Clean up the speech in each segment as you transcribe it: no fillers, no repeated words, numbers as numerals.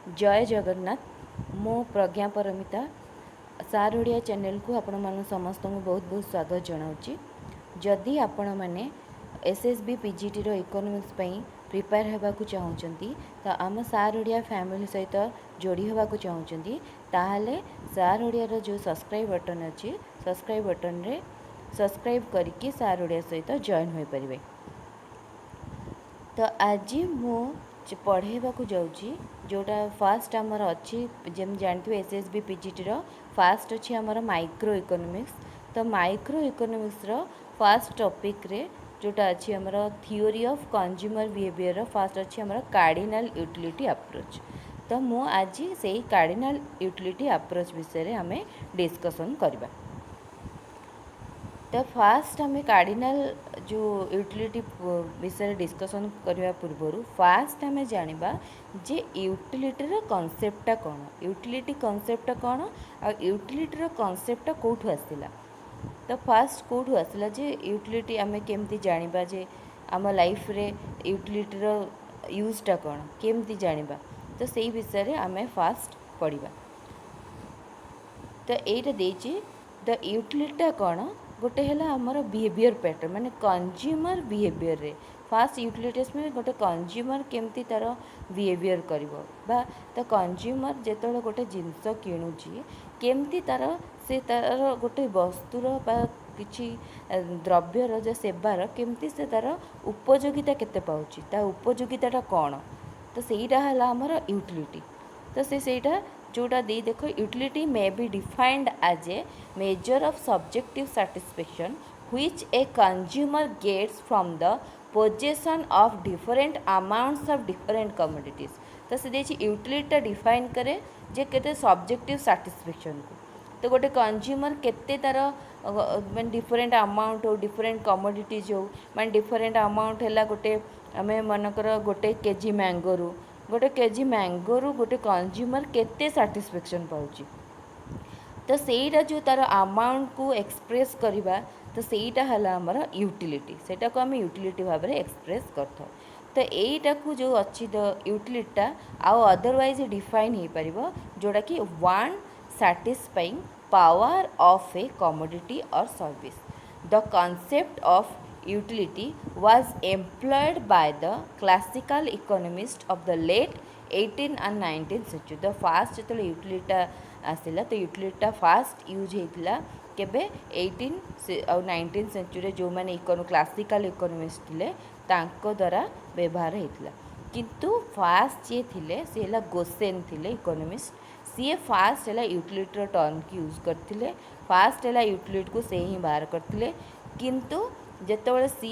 जय जगन्नाथ। मो प्रज्ञा परमिता सार ओडिया चैनल को आपण मान समस्त को बहुत बहुत स्वागत जनाऊँगी। जदि आपण मैंने एसएसबी पीजीटी रो इकोनॉमिक्स पई प्रिपेयर होगाकू चाहूँगी तो आम सार ओडिया फैमिली सहित जोड़ी होगाकू चाहूँगी ताहले सार ओडिया रो जो सब्सक्राइब बटन अच्छी सब्सक्राइब बटन रे सब्सक्राइब करके सार ओडिया सहित जॉइन हो पारे। तो आज मु पढ़ेवाक जाऊँगी जोटा फास्ट आमर अच्छी जमी जानते एसएसबी पीजीटी रो फास्ट अच्छी आमर माइक्रो इकोनॉमिक्स। तो माइक्रो इकोनॉमिक्स रो फास्ट टॉपिक रे जोटा अच्छी आमर theory of consumer behaviour fast अच्छी आमर कार्डिनल यूटिलिटी अप्रोच। तो मु आज से कार्डिनल यूटिलिटी अप्रोच विषय आम डिस्कसन करवा। तो फास्ट आम कार्डिनल जो यूटिलिटी विषय डिस्कसन करने पूर्व फास्ट आम जानिबा जे यूटिलिटी कॉन्सेप्टटा कौन, यूटिलिटी कॉन्सेप्ट कौन आ यूटिलिटी कॉन्सेप्ट कोठू आसला। तो फास्ट कोठू आसला जे यूटिलिटी आम केमती जानिबा जे आम लाइफ रे यूटिलिटी यूजटा कौन केमती जानिबा। तो सेही विषय रे आम फास्ट पढ़िबा। तो एटा देछि द यूटिलिटीटा कौन गोटे है आमर बिहेवियर पैटर्न माने कंज्यूमर बिहेवियर रे फास्ट यूटिलिटीज में गोटे कंज्यूमर केमती तार बिहेवियर करिवो बा तो कंज्यूमर जेतोले गोटे जिनस किणुची केमती तार से तार गोटे वस्तुर बा किछि द्रव्यर जो सेवार केमती से तार उपयोगिता केते पाउची ता उपयोगिताटा कौन। तो सेटा है आमर यूटिलिटी। तो सेटा जोटा दे देखो utility may be defined as a measure of subjective satisfaction which a consumer gets from the possession of different amounts of different commodities। तो से देखिए यूटिलिटी डिफाइन करे जे केते सब्जेक्टिव satisfaction को। तो गोटे कंज्यूमर केते तार मैं डिफरेंट अमाउंट हो डिफरेंट कमोडिटीज हो मैं डिफरेंट अमाउंट है गोटे आम मनकर गोटे केजी मैंगोरू गोटे केजी मैंगोरू गोटे कंज्यूमर केते satisfaction पाउची। तो सेटा जो तार अमाउंट को एक्सप्रेस करवा तो सेटा है आमर यूटिलिटी सेटा को आम यूटिलिटी भाव में एक्सप्रेस करता। तो यहीटा को जो अच्छी द यूटिलिटीटा आउ अदरवाइज डिफाइन हो पार जोड़ा कि one satisfying power of a commodity or service। The concept of utility was employed by the classical economists of the late 18th and 19th century। the fast जो यूटिलिटा आसला तो यूटिलिटा फास्ट यूज होता केबे 18 और 19 century जो मैंने क्लासिकल इकोनॉमिस्ट थे तांको द्वारा व्यवहार होता। किंतु फास्ट जी थे सी है गोसेन थे इकोनॉमिस्ट सी फास्ट है यूटिलिटी टर्म की यूज करते फास्ट है यूटिलिटी को से ही बाहर करते किंतु जेतबे सी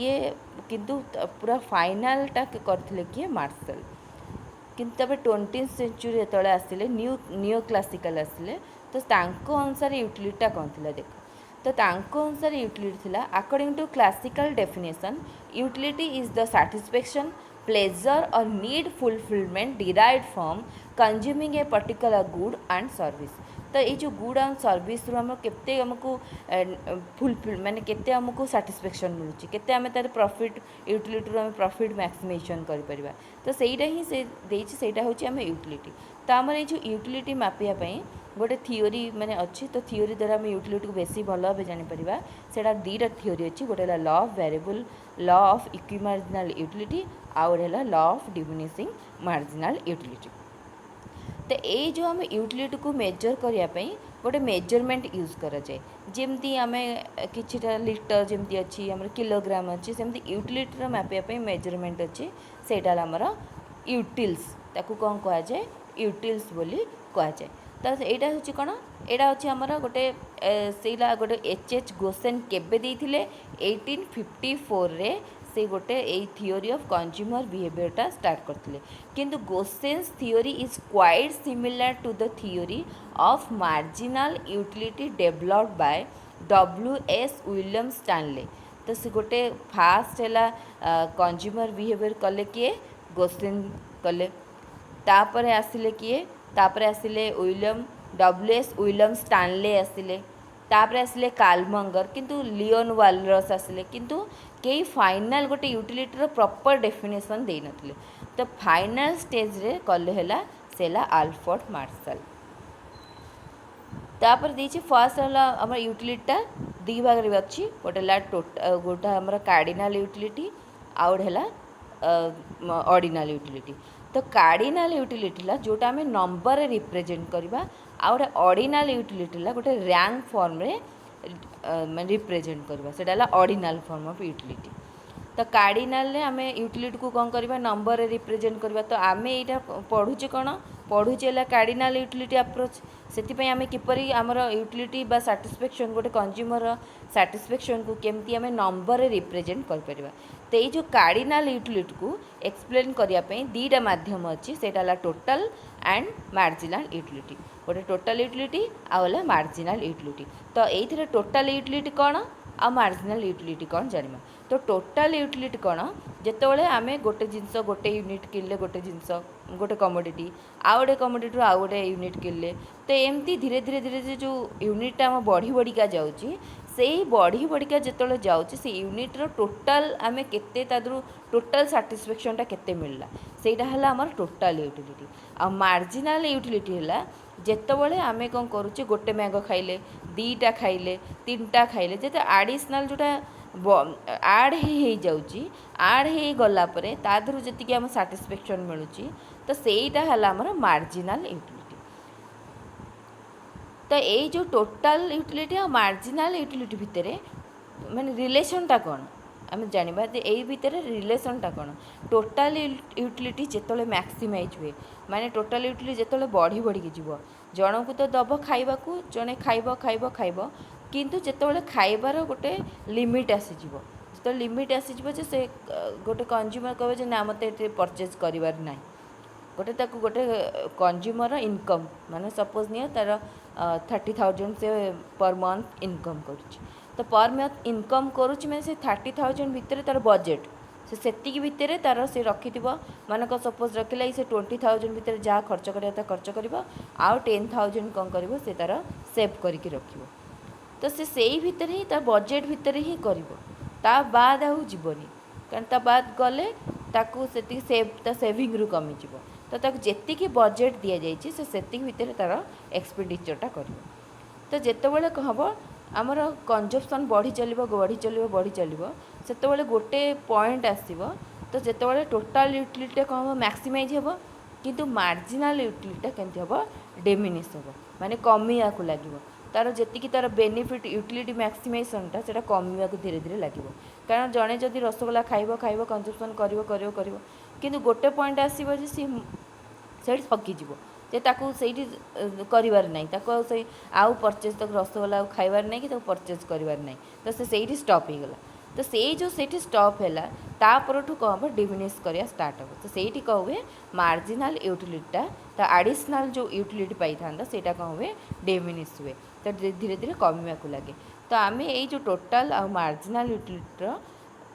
किंतु पूरा फाइनालटा करते किए मार्शल। किंतु तब 20th सेंचुरी जो आसिले न्यू क्लासिकल आसिले तो तांको अनुसार यूटिलिटीटा कौन थी देख। तो तांको अनुसार यूटिलिटी थी according to classical definition utility is the satisfaction pleasure और need fulfilment derived from consuming a particular good and service. तो ये जो गुड एंड सर्विस रू केते आमको फुलफिल माने केते आमको सैटिस्फैक्शन मिलुची केते आमे तार प्रॉफिट यूटिलिटी रू आमे प्रॉफिट मैक्सिमाइजेशन करि परिबा। तो सेटा ही से देछि सेटा होची आमे यूटिलिटी। तो आमर ये जो यूटिलिटी मापिया पई गोटे थियोरी माने अच्छी तो थियोरी द्वारा आम यूटिलिटी को बेसी भल भाव जापर सेटा दीटा थियोरी अच्छी गोटे law of variable law of equimarginal utility आउ गोटे law of diminishing marginal utility. तो ये जो आम यूटिलिटी को मेजर करने गोटे मेजरमेंट यूज कराए जमती आम कि लिटर जमती अच्छी आम किलोग्राम अच्छी सेमती यूटिलिटी मापिया मेजरमेंट अच्छी सेटा आमर यूटिल्स ताकू कौन कहुए यूटिल्स बोली कहुए। तो यहाँ हूँ कौन यहाँ अच्छे आमर गोटे से गोटे एच गोसेन केबे देइथिले 1854 रे से गोटे यही थियोरी ऑफ कंज्यूमर बिहेवियरटा स्टार्ट करते किंतु Gossen's theory is quite similar to the theory of marginal utility developed by W.S. William Stanley. तो से गोटे फास्ट है कंज्यूमर बिहेवियर कले किए गोसेन कले तापर आसिले किए तापर आसिले W.S. विलियम स्टैनले आसिले तापर आसिले कार्लमंगर किंतु लियोन वालरस आसिले किंतु कई फाइनाल गोटे यूटिलिटी प्रॉपर डेफिनेशन दे नथिले। तो फाइनाल स्टेज रे कले हला से है आल्फ्रेड मार्शल। तापर देखिए फर्स्ट है आम यूटिलिटीटा दी भाग में अच्छी गोटे गोटे आम कार्डिनाल यूटिलिटी आउ गोटे है ऑर्डिनल यूटिलिटी। तो कार्डिनाल यूटिलिटी जोटा आम नंबर रिप्रेजेंट करवा आउ गोटे ऑर्डिनल यूटिलिटी गोटे रैंक फॉर्म रे रिप्रेजेंट करवा सेटा ऑर्डिनल फॉर्म ऑफ यूटिलिटी। तो कार्डिनाल आम यूटिलिटी को कौन करवा नंबर रिप्रेजेंट करवा। तो आम यहाँ पढ़ुचे कौन पढ़ुचे कार्डिनाल यूटिलिटी अप्रोच से आम किपर आमर यूटिलिटी बा साटिस्फैक्शन गोटे कंज्यूमर साटिस्फैक्शन को केमती आम नंबर रिप्रेजेंट कर परिबा। तो ये जो कार्डिनाल यूटिलिटी को एक्सप्लेन करने दीटा माध्यम अच्छी से टोटल एंड मार्जिनाल यूटिलिटी। गोटे टोटल यूटिलिटी आउला मार्जिनाल यूटिलिटी। तो ये टोटल यूटिलिटी कौन आ मार्जिनाल यूटिलिटी कौन जानिबा। तो टोटल यूटिलिटी कौन जितेबाला आम गोटे जिनस गोटे यूनिट किनले गोटे जिनस गोटे कमोडिटी आउ गोटे कमोडिटी आउ गोटे यूनिट किनले तो एमती धीरे धीरे धीरे धीरे जो यूनिटा आम बढ़ी बढ़िका जाऊँगी से बढ़ी बढ़िका जिते जाऊँगी से यूनिट्र टोटाल आम केते तादरू टोटाल साटिस्फैक्शनटा केते मिलला सेटा है आमर टोटाल यूटिलिटी। आ मार्जिनाल यूटिलिटी है जितेबाला आम कौन करुचे गोटे मैंगो खाइले दीटा खाइले तीनटा खाइले जिते आडिशनाल जोटा आड हो जाऊँगी आड हो गलापर तादू जी आम साटिस्फैक्शन मिलूँ तो सहीटा है आमर मार्जिनाल यूटिलिटी। तो ये जो टोटाल यूटिलिटी और मार्जिनाल यूटिलिटी भितर माने रिलेशनटा कौन आम जाना यही भितर रिलेशनटा कौन टोटाल यूटिलिटी जिते मैक्सिमाइज हुए माने टोटाल यूटिलिटी जिते बढ़ी बढ़ी जीव जन को तो दब खाइबा को जड़े खाइब खाइब खाइब किंतु जिते खाइबार गोटे लिमिट आसीज जो लिमिट आसीज से गोटे कंज्यूमर कहे ना मत परचेज करार ना गोटे ताकू गोटे कंज्यूमर इनकम माने सपोज नहीं तार 30,000 से पर मंथ इनकम करुच्ची तो पर मंथ इनकम करुच्ची मैं से 30,000 भितर तार बजेट से भितर तार से रखि मानक सपोज रखिला से 20,000 भितर जहाँ खर्च करा खर्च कर आउ 10,000 कौन कर से तार सेव करके रख तो से भितर ही तार बजेट भितर ही कर बाद आउ जीवनी कारण ता बाद गले ताकू से सेविंग रु कमीज तो ताकू जेतिकी बजेट दि जाइए से भितर तार एक्सपेंडिचरटा कर तो जितेबाला हम आमर कंजप्शन बढ़ी चलो बढ़ी चलो बढ़ी चलो से गोटे पॉइंट आसो तो जितेबाला टोटाल यूटिलिटी कौन हम मैक्सिमाइज हे किंतु मार्जिनाल यूटिलिटी केमती हम डिमिनिश हम माने कमिया को लगे तार जी तार बेनिफिट यूटिलिटी मैक्सिमाइजेशनटा से कमिया को धीरे धीरे लगे कारण जड़े जदि रसगोला खाइब खाइब कंजप्शन कर किंतु गोटे पॉइंट आसो सी थकीज जे ताकू से करार ना आउ परचेज तक रसगोला खाइबार ना कि परचेज करार ना तो से स्टॉप हो गला तो से जो से स्टॉप है तापरठू कौन हम डिमिनिश करा स्टार्ट हम तो से कौन हुए मार्जिनाल यूटिलिटीटा तो आडिशनाल जो यूटिलिटी पाई था सेटा कौन हुए डिमिनिश हुए तो धीरे धीरे कमिया को लगे। तो आम ये जो टोटाल आ मार्जिनाल यूटिलिटीर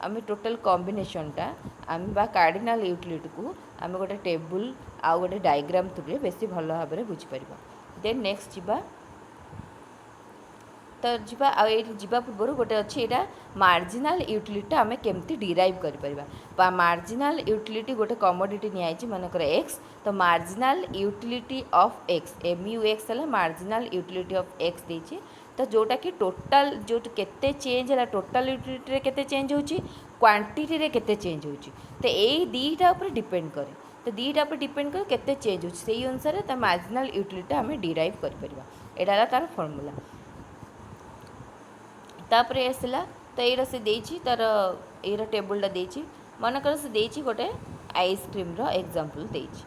आम टोटाल कॉम्बिनेशनटा आम बा कार्डिनाल यूटिलिटी को आम गोटे टेबुल आउ गोटे डायग्राम थ्रू बेसी भल भाव में बुझीपर। देन नेक्स्ट जीवा तो जीवा आवा पूर्व गोटे अच्छी यहाँ मार्जिनाल यूटिलिटी आम केमती डिराइव कर मार्जिनाल यूटिलिटी गोटे कमोडिटी नियाई मनकर एक्स तो marginal utility of x MUX है मार्जिनाल यूटिलिटी ऑफ एक्स देती तो जोटा कि टोटाल जो केते चेंज है टोटाल यूटिलिटी रे केते चेंज होची क्वांटिटी रे केते चेंज होची तो यही दीटा ऊपर डिपेंड करे तो दीटा ऊपर डिपेंड करे केते चेंज होची से अनुसार तो मार्जिनाल यूटिलिटी आम डिराइव कर परिबा एटा तार फॉर्मूला। तापर आसला तो ये से देछि तार ये टेबुलटा देछि मनकर से देछि गोटे आइसक्रीम रो एग्जांपल देछि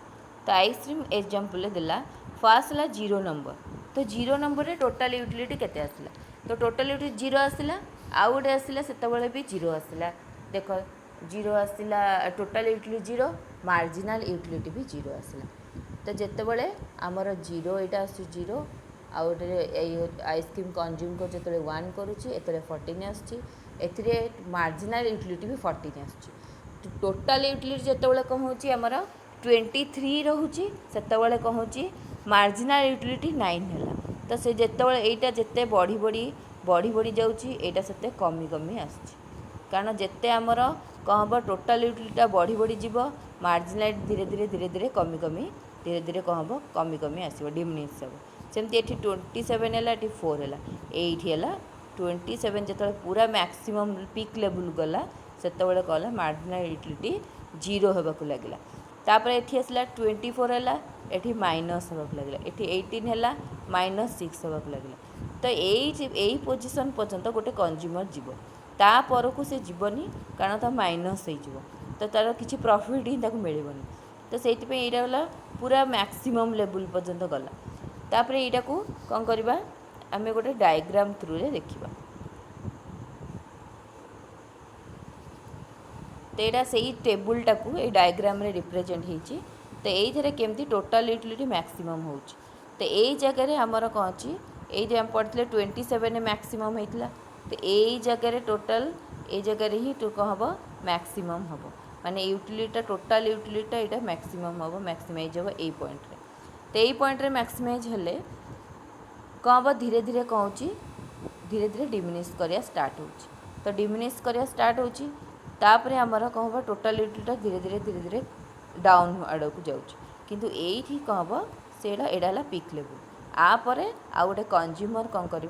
तो आइसक्रीम एग्जांपल देला फर्स्ट है 0 नंबर तो 0 नंबर रे टोटाल यूटिलिटी केते आसला तो टोटाल यूटिलिटी 0 आसला आउ गोटे आसला सेतबेले भी 0 आसला देख 0 आसला टोटाल यूटिलिटी 0 मार्जिनाल यूटिलिटी भी 0 आसला तो जितेबाला आमर 0 यहाँ आसु 0 आउ गोटे आइसक्रीम कंज्यूम कर जो 1 करुच्ची एत 14 आसरे मार्जिनाल यूटिलिटी भी 14 आसुच्ची टोटाल यूटिलिटी जितेबाला कौन होची आमर 23 रोचे सेतबेले कौन होची मार्जिनाल यूटिलिटी 9 है तो से जितेबाला यहाँ जिते बढ़ी बढ़ी बढ़ी बढ़ी जाऊँगी यहाँ से कमी कमी आसुच्ची कारण जिते आमर कौन हम टोटाल यूटिलिटीटा बढ़ी बढ़ी जीव मार्जिनाल धीरे धीरे धीरे धीरे कमी कमी धीरे धीरे कौन हम कमी कमी आसो डिमिनिश हम सेमती ये 27 है ये 4 है ये 27 जो पूरा मैक्सिमम पीक लेवल गला से कौन मार्जिनल यूटिलिटी 0 होगा लगे तापर ये आसला 24 है ये माइनस होगा लगे ये 18 है -6 होगा लगे तो यही पोजिशन पर्यंत गोटे कंज्यूमर जीव ता परकू से जीवनी कारण ता माइनस हो तो तार किसी प्रॉफिट ही मिलबनी तो से यहाँ पूरा मैक्सिमम लेवल पर्यंत गला तापर यहाँ को कौन करवा आम गोटे डायग्राम थ्रू रे देखा तो यहाँ से टेबुलटा को ये डायग्राम रे रिप्रेजेंट होती तो ये केमती टोटल यूटिलिटी मैक्सिमम हो तो यही जगह आमर कौन अच्छी ये आम पढ़ते 27 मैक्सिमम होता तो यही जगह टोटल ये जगह ही कौन हम मैक्सिमम हम माने यूटिलिटी टोटल यूटिलिटी यहाँ मैक्सिमम हम मैक्सिमाइज हम यही पॉइंट रे तो यही पॉइंट रे मैक्सिमाइज हेले कौन हम धीरे धीरे कौन हो धीरे धीरे डिमिनिश करिया स्टार्ट हो तो डिमिनिश करिया स्टार्ट होची तापर आमर कौन हम टोटल यूटिलिटी धीरे धीरे डाउन आड़ को जाऊँ किंतु यही कौन हम से एड़ा पीक लेवल आपर आउ गोटे कंज्यूमर कौन कर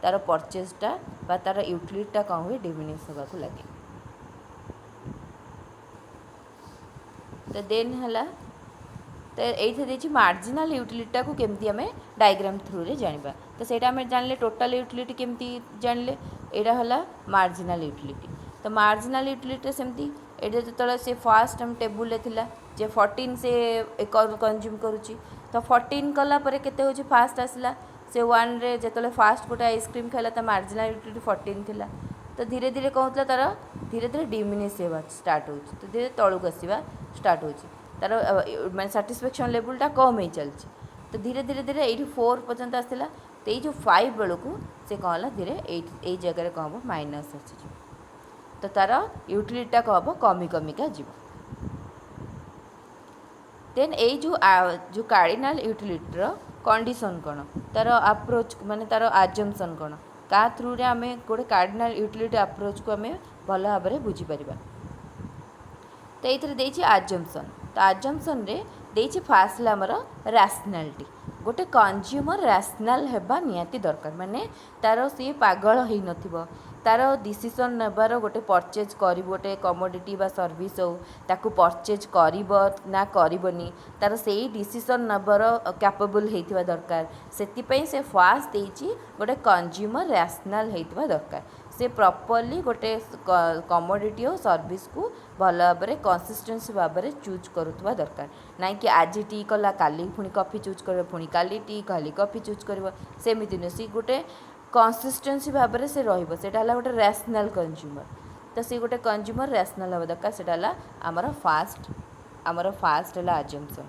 तार परचेजटा बा तार यूटिलिटीटा कौन हुए डिमिनिश होगा लगे तो देन है तो ये मार्जिनल यूटिलिटीटा को केमती आम डायग्राम थ्रू रे जानिबा तो सेटा आम जानले टोटल यूटिलिटी केमती जानले एटा हला मार्जिनल यूटिलिटी तो मार्जिनल यूटिलिटी सेमती एटा जो से फास्ट हम टेबुल थिला जे 14 से कंज्यूम करुच्ची तो 14 कला परे केते होची फास्ट आसला से 1 रे जेतले फास्ट गोटे आइसक्रीम खाला तो मार्जिनल यूटिलिटी 14 थिला तो धीरे धीरे कौन होता तार धीरे धीरे डिमिनिश होगा स्टार्ट हो तो धीरे तलू आसवा स्टार्ट हो तार मैं साटिस्फैक्शन लेवलटा कम ही चलती तो धीरे धीरे धीरे ये 4 पर्यंत आसला तो ये जो 5 बेलू से कौन है धीरे यही जगह कौन हम माइनस आसी तो तार यूटिलिटीटा कौन हम कमी कमिका जीव देन ये जो कार्डिनल यूटिलिटीर कंडीशन कौन तार अप्रोच माने तार आजम्पशन कौन का थ्रू रे आम गोटे कार्डिनल यूटिलिटी अप्रोच को आम भल भाव में बुझीपर तो ये आजम्पशन तो आजम्पशन रे देछि फास्ट आमर रैशनैलिटी गोटे कंज्यूमर रैशनल हेबा निहाती दरकार माने तार सी पागल हो नथिबो तार डिसीजन नेबार गोटे परचेज कर गोटे कमोडिटी बा सर्विस हो ताकू परचेज करिबो ना करिबोनी तार सेही डिसीजन नेबार कैपेबल हेतिबा दरकार सेतिपई से फास्ट देछि गोटे कंज्यूमर रैशनल हेतिबा दरकार से प्रॉपर्ली गोटे कमोडिटी और सर्विस को भल भाव में कंसिस्टेंसी भाव में चूज करुवा दरकार ना कि आज टी कला काली पुणी कॉफी चूज कर पुणी काली टी काली कॉफी चूज कर सेमती नुह सी गोटे कंसिस्टेंसी भाव में से रहा गोटे रैशनल कंज्यूमर तो सी गोटे कंज्यूमर रैशनल हवा दरकार से आमर फास्ट है आजम्पशन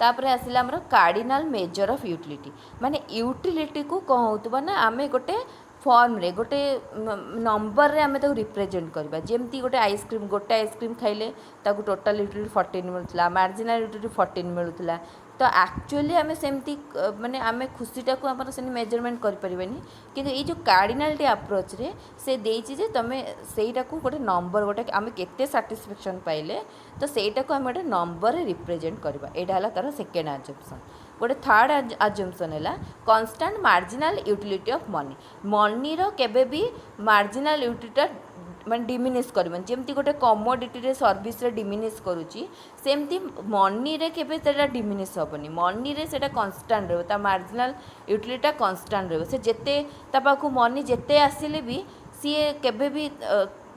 तापर आसला आमर कार्डिनल मेजर ऑफ यूटिलिटी माने यूटिलिटी को कौन होतबा ना आमे गोटे फॉर्म रे गोटे नंबर रे आमे ताको रिप्रेजेंट करबा जेमती गोटे आइसक्रीम खाइले ताको टोटल यूटिलिटी 14 मिलुतला मार्जिनल यूटिलिटी 14 मिलुतला तो एक्चुअली आमे सेमती माने आमे खुशीटा को हमर सेनी मेजरमेंट कर परिबेनी किंतु ए जो कार्डिनलिटी अप्रोच रे से देछि जे तमे सेईटा को गोटे नंबर गोटे आमे केते सैटिस्फैक्शन पाइले तो सेईटा को आमे गोटे नंबर रे रिप्रेजेंट करबा एटा हला तार सेकेंड अजम्पशन गोटे थर्ड अजम्पशन है constant marginal utility of money money रो केबे भी मार्जिनल यूटिलिटी माने डिमिनिश करबन जेमती गोटे कमोडिटी रे सर्विस रे डिमिनिश करूची सेमती मनी रे केबे सेटा डिमिनिश होबनी मनी रे सेटा कांस्टेंट रहबो ता मार्जिनल यूटिलिटी कांस्टेंट रहबो से जेते ता पाखु मनी जेते आसिले भी सी केबे भी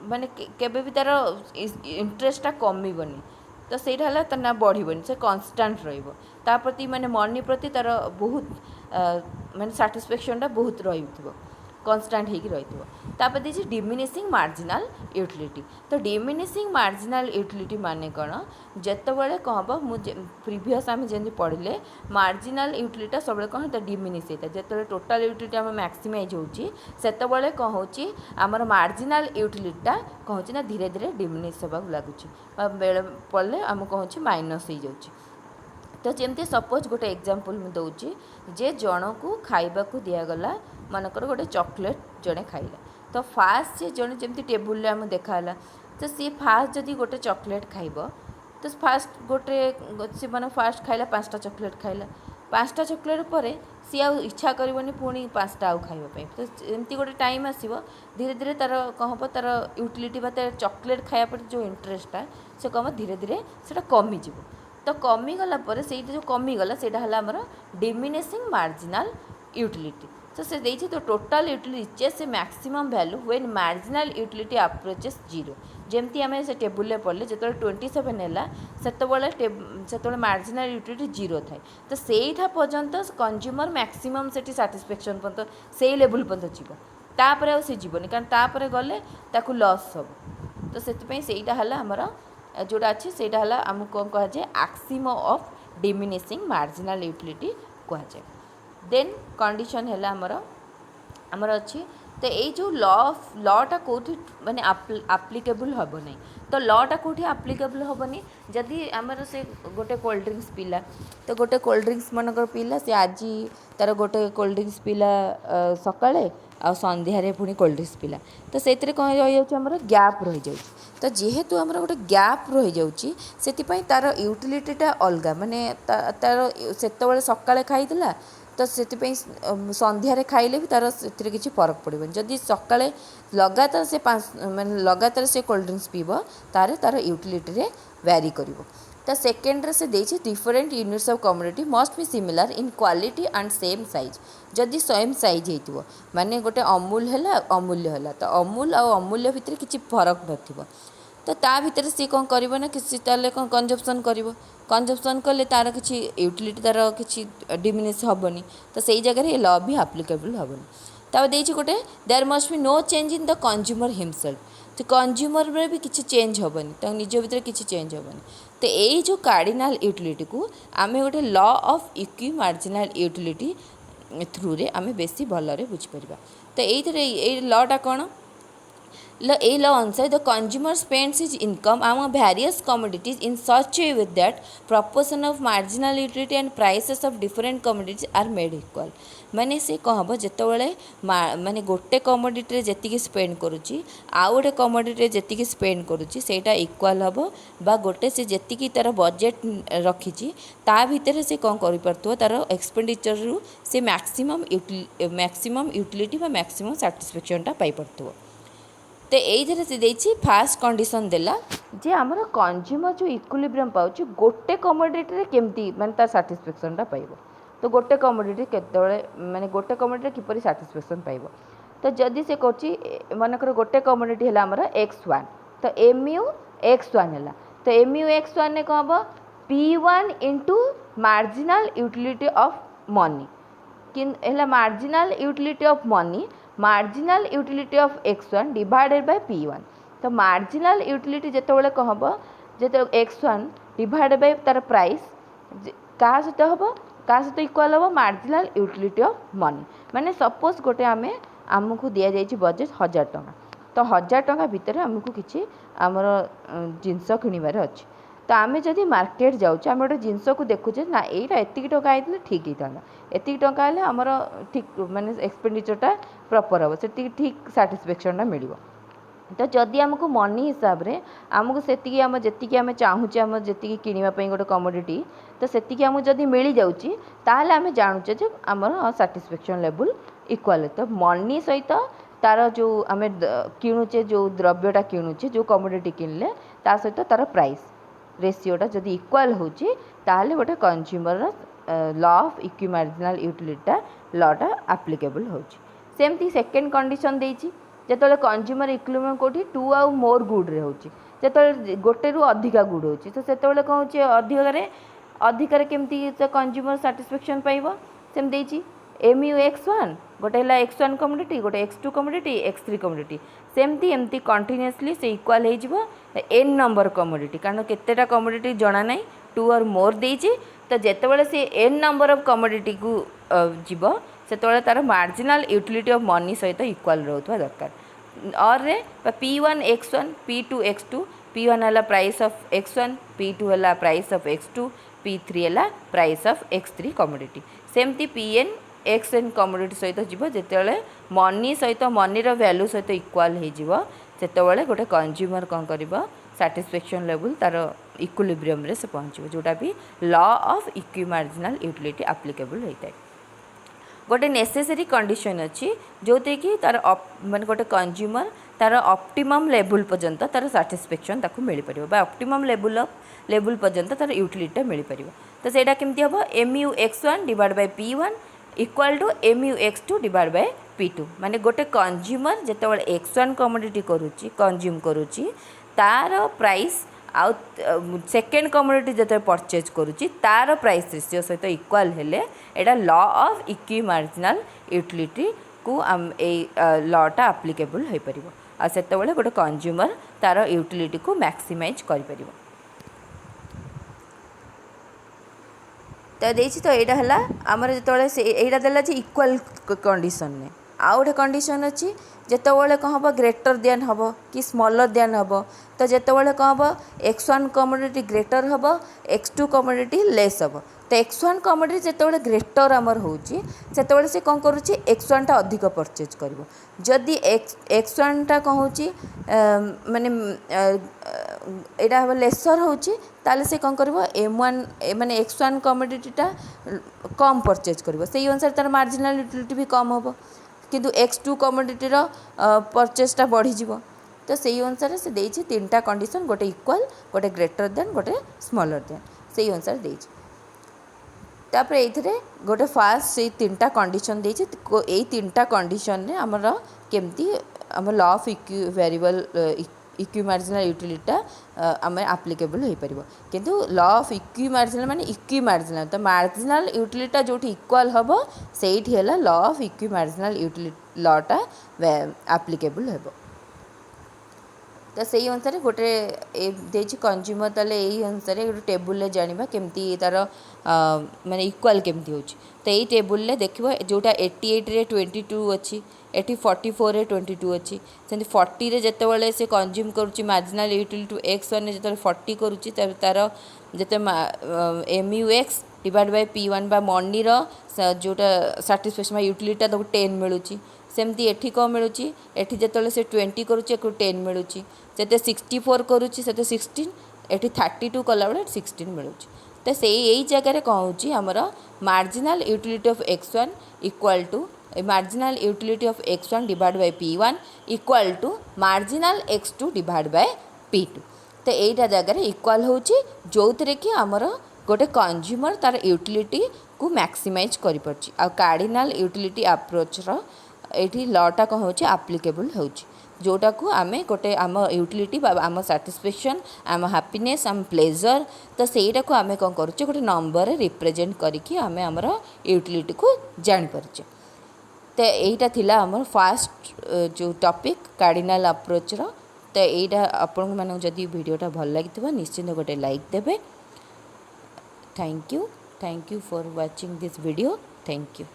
माने केबे भी तार इंटरेस्टटा कमिबनी तो सेटा हला त ना बढ़िबनी से कांस्टेंट रहइबो ता प्रति माने मनी प्रति तार बहुत माने सैटिस्फैक्शनटा बहुत रहिबो कन्स्टांट होगी रही देखिए डिमिनिशिंग मार्जिनल यूटिलिटी तो डिमिनिशिंग मार्जिनल यूटिलिटी माने कौन जितेबाला कौन हम मुझे प्रिवियस आम जमी पढ़ले मार्जिनल यूटिलिटी सब कौन तो डिमिनिश होता है जिते टोटाल यूटिलिटी आम मैक्सिमाइज होते कौन हो आमर मार्जिनल यूटिलिटीटा कौन हो धीरे धीरे डिमिनिश होगा लगुच बेले पढ़ले आम कौन हो माइनस हो जाऊँ तो जमती सपोज गोटे एग्जांपल मुझे दूसरी जे जन को खाइबा को दिगला मनकर गोटे चॉकलेट जड़े खाइला तो फास्ट से जड़े जमी टेबुल आम देखा तो सी फास्ट जदि गोटे चॉकलेट खाइब तो फास्ट गोटे सी मैंने फास्ट खाइला 5टा चॉकलेट खाइला 5टा चॉकलेट पर सी आ इच्छा करनी पुणी 5टा आउ खाइबा तो एमती गोटे टाइम आसो धीरे धीरे तार कौन हम तार यूटिलिटी बा चॉकलेट खाया पर जो इंटरेस्टा से कम धीरे धीरे से कमिज तो कमिगला से जो कमिगला से आमर डिमिनिशिंग मार्जिनाल यूटिलिटी तो से देखिए तो टोटाल यूटिलिटी से maximum value when marginal utility approaches zero जमती आम से टेबुल पढ़ले जो 27 है मार्जिनाल यूटिलिटी जीरो थाए तो सेठा पर्यंत कंज्यूमर मैक्सिमम से साटिस्फैक्शन पर्यंत से लेवल पर्यंत जीव तापर आ जीवन कारण तापर गले ताकू लॉस सब तो से आमर जोड़ा अच्छे से आमको कौन कह जाए आक्सीम ऑफ डिमिनिशिंग मार्जिनाल यूटिलिटी कह जाए देन कंडीशन है आमर अच्छी तो ये जो लटा कौटी माने आप्लिकेबल हम नहीं तो लटा कौटी आप्लिकेबल हेनी जदि आमर से गोटे कोल्ड ड्रिंक्स पीला तो गोटे कोल्ड ड्रिंक्स मनकर पीला से आज तार गोटे कोल्ड ड्रिंक्स पीला सकाଳେ आ संध्यारे पुणी कोल्ड ड्रिंक्स पीला तो से कौन रही जाऊँ गैप रही जाऊँ तो जेहेतु आमर गोटे गैप रही जाऊँगी से तार यूटिलिटीटा अलग माने तार से सकाଳେ खाईला तो से संध्यारे खाइले भी तार से किसी फरक पड़े जदि सकाଳେ लगातार से माने लगातार से कोल्ड ड्रिंक्स पीब तार तार यूटिलिटी रे वैरी करिवो तो सेकेंड से देछि different units of commodity must be similar in quality and same size जदि सेम साइज होइतिबो माने गोटे अमूल है अमूल्य है तो अमूल आ अमूल्य भितर किसी फरक नथिबो तो ता भीतर सी कौन कर ना किसी ताले कौन कंजप्शन कंजप्शन कले तार किसी यूटिलिटी तार किसी डिमिनिश हेनी तो सही जगह ये लॉ भी आप्लिकेबल हेनी तब देखिए गोटे there must be no change in the consumer himself तो कंज्यूमर में भी किसी चेंज हेनी तो निज भीतर किसी चेंज हेनी तो यही जो कार्डिनाल यूटिलिटी को आम गोटे law of equi marginal utility through रे आम बेसी भलरे बुझीपर तो ये लॉटा कौन a law अनुसार the consumer spends his income among various commodities in such a way with that proportion of marginal utility and prices of different commodities are made equal माने से कह हम जिते माने गोटे कमोडिटी जी स्पेंड करुच्ची आउ गोटे कमोडिटी जी स्पेंड करुच्ची सेटा इक्वाल हम बा गोटे से जी तार बजेट रखी ता भीतर से कौन कर तार एक्सपेंडिचर रु से मैक्सिमम यूटिलिटी बा मैक्सिमम सैटिस्फैक्शनटा पाई पार्थो तो ये से देखिए फास्ट कंडीशन देला जे आमर कंज्यूमर जो इक्विलिब्रियम पाउच गोटे कमोडिटी केमती माने तार सैटिस्फैक्शनटा पाइबो तो गोटे कमोडिटी केतबेले माने गोटे कमोडिटी किपरि सैटिस्फैक्शन पाइबो तो जदि से कहछि मनकर गोटे कमोडिटी है आमर x1 तो mu x1 है तो mu x1 ने कौन हम p1 into marginal utility of money कि marginal utility of money marginal utility of x1 divided by p1 तो मार्जिनाल यूटिलिटी जितेबाला कौन हम जो x1 डिवाइडेड बाय तार प्राइस क्या सहित हम क्या सहित इक्वाल हम मार्जिनाल यूटिलिटी ऑफ मनी माने सपोज गोटे आम आमको दि जाइए बजेट 1000 टଙ୍କା तो 1000 टଙ୍କା भितर आमको किसी आमर जिनस किणवार अच्छे तो आम जदि मार्केट जाऊँ आम गोटे जिनस को देखुचे ना यहाँ एतिक टଙ୍କା आइले ठीक होता एतिक टଙ୍କା हेल्ले आमर ठीक माने एक्सपेंडिचरटा प्रॉपर हम से ठीक सैटिस्फैक्शनटा मिल तो जदि आमको मनी हिसाब रे आमको से आम जी आम चाहूचे आम जी किणापी गोटे कमोडिटी तो से आमको जदि मिल जाऊँगी ताहले आम जानूचे जो आमर सैटिस्फैक्शन लेवल इक्वाल तो मनी सहित तार जो आम किणुचे जो द्रव्यटा किणुचे जो कमोडिटी किणले ता सहित तार प्राइस रेसीोटा जदि इक्वाल होची ताहले गोटे consumer law of equi marginal यूटिलिटीटा लॉटा आप्लिकेबल होची सेमती सेकेंड कंडीशन देची जो कंज्यूमर इक्विलिब्रियम कोठी 2 आउ मोर गुड रे होची जो गोटे रु अधिका गुड होची तो से कौन होची अधिकार केमती कंज्यूमर सैटिस्फैक्शन पाइबो सेम देची mu x1 गोटे है x1 कमोडिटी गोटे x2 कमोडिटी x3 कमोडिटी सेमती एमती कंटिन्यूअसली से इक्वाल हो n नंबर कमोडिटी कारण केतेटा कमोडिटी जना ना 2 और मोर देची तो जितेबाला से n नंबर ऑफ कमोडिटी को जीव से तार मार्जिनाल यूटिलिटी ऑफ मनी सहित इक्वाल रोथवा दरकार और रे p1 x1 p2 x2 p1 है प्राइस ऑफ x1 p2 है प्राइस ऑफ x2 p3 है प्राइस ऑफ x3 कमोडिटी सेमती pn xn कमोडिटी सहित जीव जिते मनी सहित मनीर वैल्यू सहित इक्वाल हो से गोटे कंज्यूमर कौन कर सैटिस्फैक्शन लेवल तार इक्विलिब्रियम रे से पहुँचो जोटा भी law of equi marginal utility applicable होता है। गोटे नेसेसरी कंडीशन अच्छी जो कि तार माने गोटे कंज्यूमर तार ऑप्टिमम लेवल पर्यंत तार सैटिस्फैक्शन ताको मिल पारिबो बा ऑप्टिमम लेवल पर्यंत तार यूटिलिटी मिल पारिबो। तो सेटा केमती हबो MUX1 divide by P1 equal to MUX2 divide by P2 माने गोटे कंज्यूमर जेतेबेले X1 कमोडिटी करूची कंज्यूम करूची तार प्राइस आउ सेकेंड कमोडिटी जो परचेज करुच्ची तार प्राइस रेशियो सहित इक्वाल हेले एटा law of equi marginal utility को लॉटा एप्लिकेबल हो पार आ सेतेबेले गोटे कंज्यूमर तार यूटिलिटी को मैक्सिमाइज कर पारिबो। तो देछि तो एटा हला हमर जेतेबेले से एटा देला जे इक्वल कंडीशन ने आउ गोटे कंडीशन अच्छी जेतेबेले कौन हम ग्रेटर देन हम कि स्मॉलर देन हम तो जेतेबेले कौन हम X1 कमोडिटी ग्रेटर हम X2 कमोडिटी लेस हम तो X1 कमोडिटी जेतेबेले ग्रेटर आमर होची सेतेबेले से कौन करूची X1 टा अधिक परचेज करिवो जदि X1 टा कौन होची माने एटा हम लेसर होची ताले से कौन करिवो M1 माने X1 कमोडिटी टा कम परचेज करिवो सेही अनुसार तार मार्जिनल यूटिलिटी भी कम होबो किंतु X2 कमोडिटीर परचेसटा बढ़ीज तो से अनुसार से देछि तीनटा कंडीशन गोटे इक्वल गोटे ग्रेटर देन गोटे स्मॉलर देन से अनुसार देछि तापर एथिरे गोटे फास्ट से तीनटा कंडीशन देछि एई तीनटा कंडीशन ने हमर केमती हम law of equi variable equi marginal utility आम एप्लिकेबल हो पार किंतु लॉ ऑफ इक्वी मार्जिनल माने इक्वी मार्जिनल तो मार्जिनल यूटिलिटी जो इक्वाल हम से law of equi marginal utility लॉटा एप्लिकेबल हो तो से अनुसार गोटे देछि कंज्यूमर ताले यही अनुसार गोटे टेबुल जानिबा केमती तार माने इक्वाल केमती होछि तो यही टेबुल देखिबो जोटा 88 रे 22 अछि एटी 44 रे 22 अछि सेंति 40 रे जेतेबेले से कंज्यूम करूछि मार्जिनल यूटिलिटी X1 ने जेतेबेले 40 करूछि तार जेते MUX डिवाइड बाय P1 बा मनी रो जोटा सैटिस्फैक्शन यूटिलिटी तो 10 मिलुछि सेमती एठी को मिलुछि एठी जेतेबेले से 20 करूछि एको 10 मिलुछि सेते 64 करूछि सेते 16 एठी 32 कला बेले 16 मिलुछि तो से यही जगह कहूँ आमर marginal utility of X1 equal to marginal utility of X1 divide by P1 equal to marginal X2 divide by P2 तो यहीटा जगह इक्वल होची जो थे कि आमर गोटे कंज्यूमर तार यूटिलिटी को मैक्सिमाइज कर पारछि आ कार्डिनल यूटिलिटी अप्रोच एठी लॉटा कौन होची एप्लिकेबल होची जोटा को आमे गोटे आम यूटिलिटी आम सैटिस्फैक्शन आम हैप्पीनेस आम प्लेजर तो सेटा को आमे कौन करुचे गोटे नंबर रिप्रेजेंट करके आमे आमर यूटिलिटी को जानि पारछे तो यहीटा थिला आमर फास्ट जो टॉपिक कार्डिनल अप्रोच रो तो यहीटा आपण मानक जदि वीडियोटा भल लगी निश्चिंत गोटे लाइक देबे thank you for watching this video thank you.